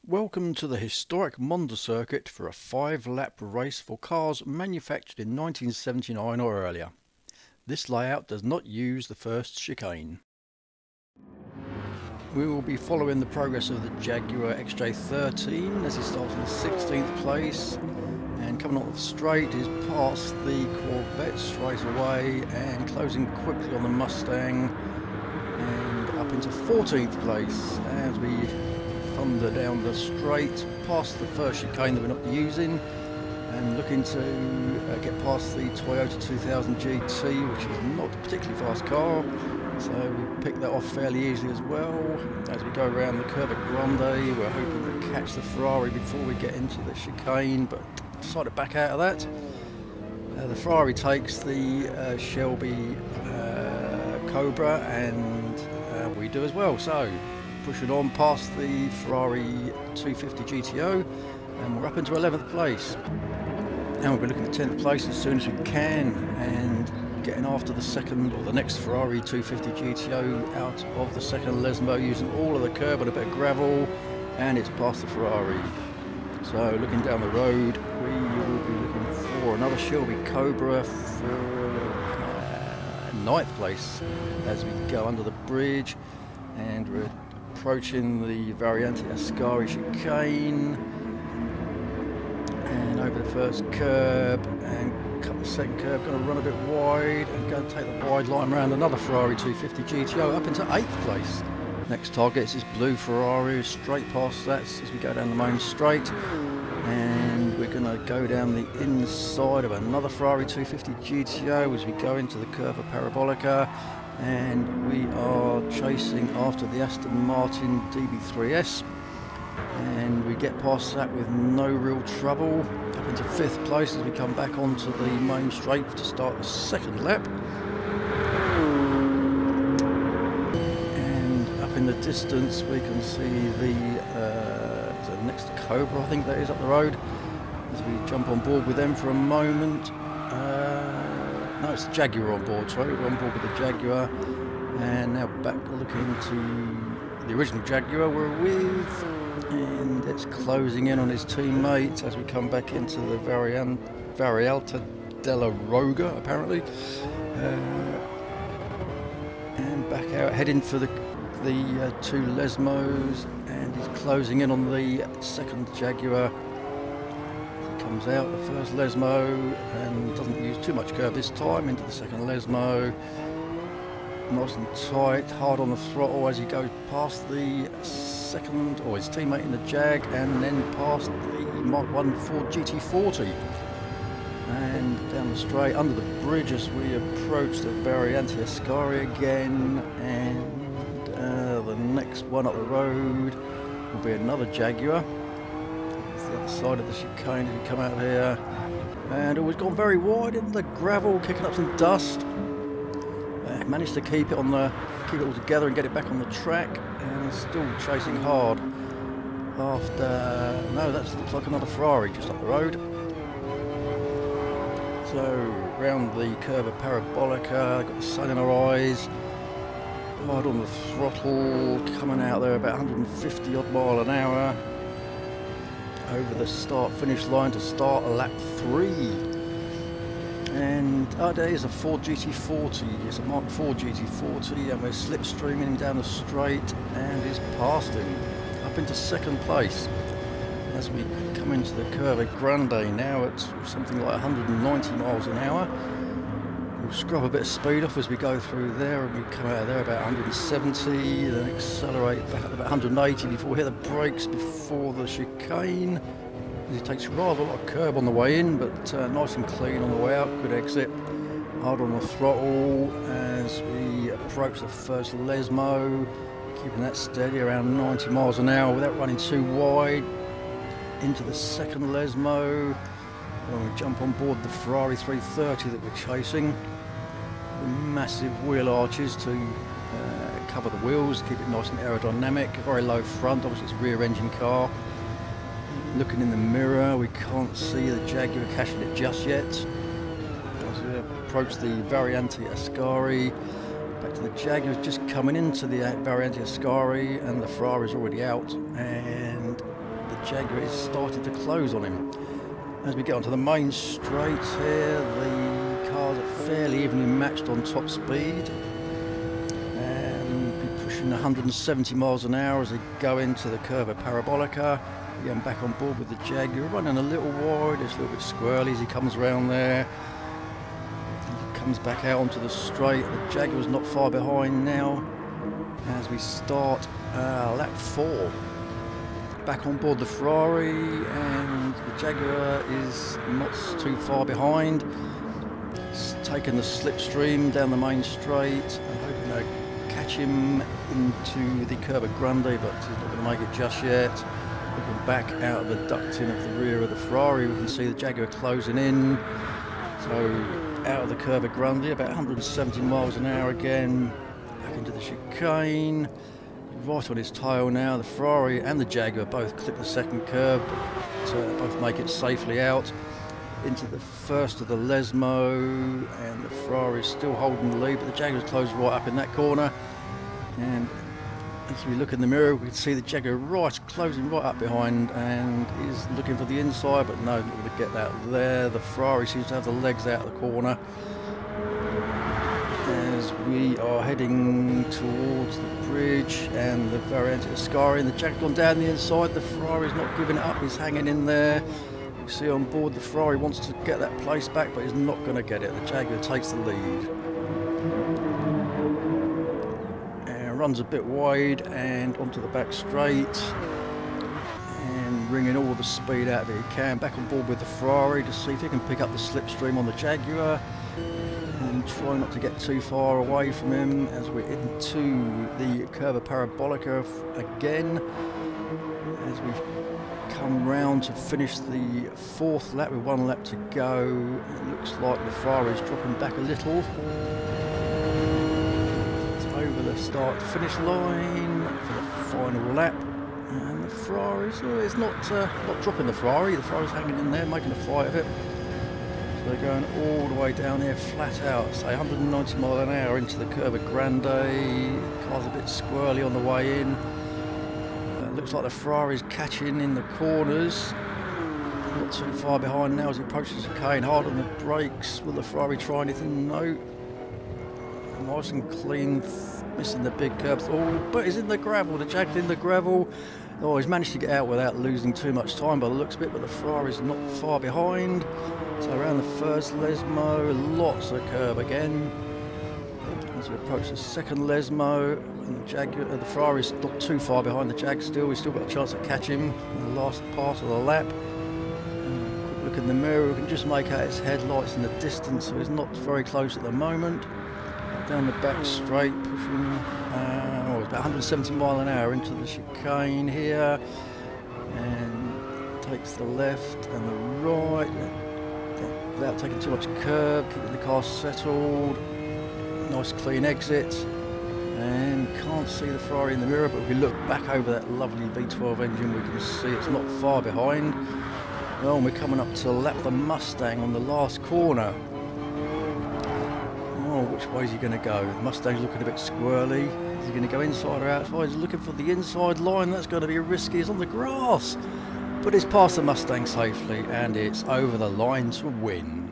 Welcome to the historic Monza circuit for a 5-lap race for cars manufactured in 1979 or earlier. This layout does not use the first chicane. We will be following the progress of the Jaguar XJ13 as he starts in 16th place, and coming off the straight is past the Corvette straight away and closing quickly on the Mustang and up into 14th place as we thunder down the straight past the first chicane that we're not using and looking to get past the Toyota 2000 GT, which is not a particularly fast car, so we pick that off fairly easily as well. As we go around the curve at Grande, we're hoping to catch the Ferrari before we get into the chicane, but decide to back out of that. The Ferrari takes the Shelby Cobra, and we do as well, so pushing on past the Ferrari 250 GTO, and we're up into 11th place. And we'll be looking at 10th place as soon as we can, and getting after the second or the next Ferrari 250 GTO out of the second Lesmo, using all of the curb and a bit of gravel, and it's past the Ferrari. So looking down the road, we will be looking for another Shelby Cobra for 9th place as we go under the bridge, and we're approaching the Variante Ascari chicane and over the first curb and cut the second curb, going to run a bit wide and go and take the wide line around another Ferrari 250 GTO up into 8th place. Next target is this blue Ferrari, straight past that as we go down the main straight, and we're going to go down the inside of another Ferrari 250 GTO as we go into the curve of Parabolica, and we are chasing after the Aston Martin DB3S, and we get past that with no real trouble up into 5th place as we come back onto the main straight to start the second lap. And up in the distance we can see the next Cobra, I think that is, up the road, as we jump on board with them for a moment. No, it's the Jaguar on board, sorry, we're on board with the Jaguar, and now back looking to the original Jaguar we're with, and it's closing in on his teammates as we come back into the Variante della Roga, apparently, and back out, heading for the two Lesmos, and he's closing in on the second Jaguar. Comes out the first Lesmo and doesn't use too much curve this time, into the second Lesmo, nice and tight, hard on the throttle as he goes past the second, or his teammate in the Jag, and then past the Mark 1 Ford GT40, and down the straight under the bridge as we approach the Variante Ascari again, and the next one up the road will be another Jaguar. The other side of the chicane as we come out here, and we've gone very wide into the gravel, kicking up some dust. Managed to keep it all together and get it back on the track, and still chasing hard. After that looks like another Ferrari just up the road. So round the curve of Parabolica, got the sun in our eyes, hard on the throttle, coming out there about 150 odd mile an hour. Over the start-finish line to start lap 3, and there is a Ford GT40, it's a Mark 4 GT40, and we're slipstreaming him down the straight, and he's past him up into 2nd place as we come into the curve at Grande. Now it's something like 190 miles an hour. We'll scrub a bit of speed off as we go through there, and we come out of there about 170, then accelerate back up about 180 before we hit the brakes before the chicane. It takes rather a lot of curb on the way in, but nice and clean on the way out, good exit. Hard on the throttle as we approach the first Lesmo, keeping that steady around 90 miles an hour without running too wide. Into the second Lesmo, when we jump on board the Ferrari 330 that we're chasing. Massive wheel arches to cover the wheels, keep it nice and aerodynamic, a very low front, obviously it's a rear engine car. Looking in the mirror, we can't see the Jaguar cashing it just yet. As we approach the Variante Ascari, back to the Jaguars just coming into the Variante Ascari, and the Ferrari's already out, and Jaguar is starting to close on him. As we get onto the main straight here, the cars are fairly evenly matched on top speed. And be pushing 170 miles an hour as they go into the Curva Parabolica. Again, back on board with the Jaguar, running a little wide, it's a little bit squirrely as he comes around there. He comes back out onto the straight. The Jaguar's not far behind now as we start lap 4. Back on board the Ferrari, and the Jaguar is not too far behind. He's taken the slipstream down the main straight. I'm hoping to catch him into the Curva Grande, but he's not going to make it just yet. Looking back out of the ducting of the rear of the Ferrari, we can see the Jaguar closing in. So out of the Curva Grande, about 170 miles an hour again, back into the chicane. Right on his tail now. The Ferrari and the Jaguar both clip the second curb, but both make it safely out into the first of the Lesmo, and the Ferrari is still holding the lead, but the Jaguar's closed right up in that corner. And as we look in the mirror, we can see the Jaguar closing right up behind, and is looking for the inside, but no, not going to get that there. The Ferrari seems to have the legs out of the corner as we are heading towards the bridge and the variant of Ascari, and the Jaguar's gone down the inside. The Ferrari's not giving it up, he's hanging in there. You see on board the Ferrari wants to get that place back, but he's not going to get it. The Jaguar takes the lead. Runs a bit wide and onto the back straight and wringing all the speed out that he can. Back on board with the Ferrari to see if he can pick up the slipstream on the Jaguar and try not to get too far away from him as we're into the Curva Parabolica again, as we've come round to finish the 4th lap with 1 lap to go. It looks like the Ferrari is dropping back a little. Over the start finish line for the final lap, and the Ferrari is not dropping the Ferrari. The Ferrari's hanging in there, making a fight of it. So they're going all the way down here flat out, say 190 miles an hour into the Curva Grande. The car's a bit squirrely on the way in. Looks like the Ferrari's catching in the corners. Not too far behind now as he approaches the chicane. Hard on the brakes. Will the Ferrari try anything? No. Nice and clean, missing the big curbs. Oh, but he's in the gravel. The Jaguar's in the gravel. Oh, he's managed to get out without losing too much time by the looks of it, but the Ferrari's not far behind. So around the first Lesmo, lots of curb again. As we approach the second Lesmo, and the Jaguar, the Ferrari's not too far behind the Jag still. We've still got a chance to catch him in the last part of the lap. Quick look in the mirror, we can just make out his headlights in the distance, so he's not very close at the moment. Down the back straight, pushing about 170 miles an hour into the chicane here, and takes the left and the right without taking too much curb, keeping the car settled. Nice clean exit, and can't see the Ferrari in the mirror, but if we look back over that lovely V12 engine, we can see it's not far behind. Well, we're coming up to lap the Mustang on the last corner. Which way is he going to go? The Mustang's looking a bit squirrely. Is he going to go inside or outside? He's looking for the inside line. That's going to be risky. He's on the grass. But it's past the Mustang safely, and it's over the line to win.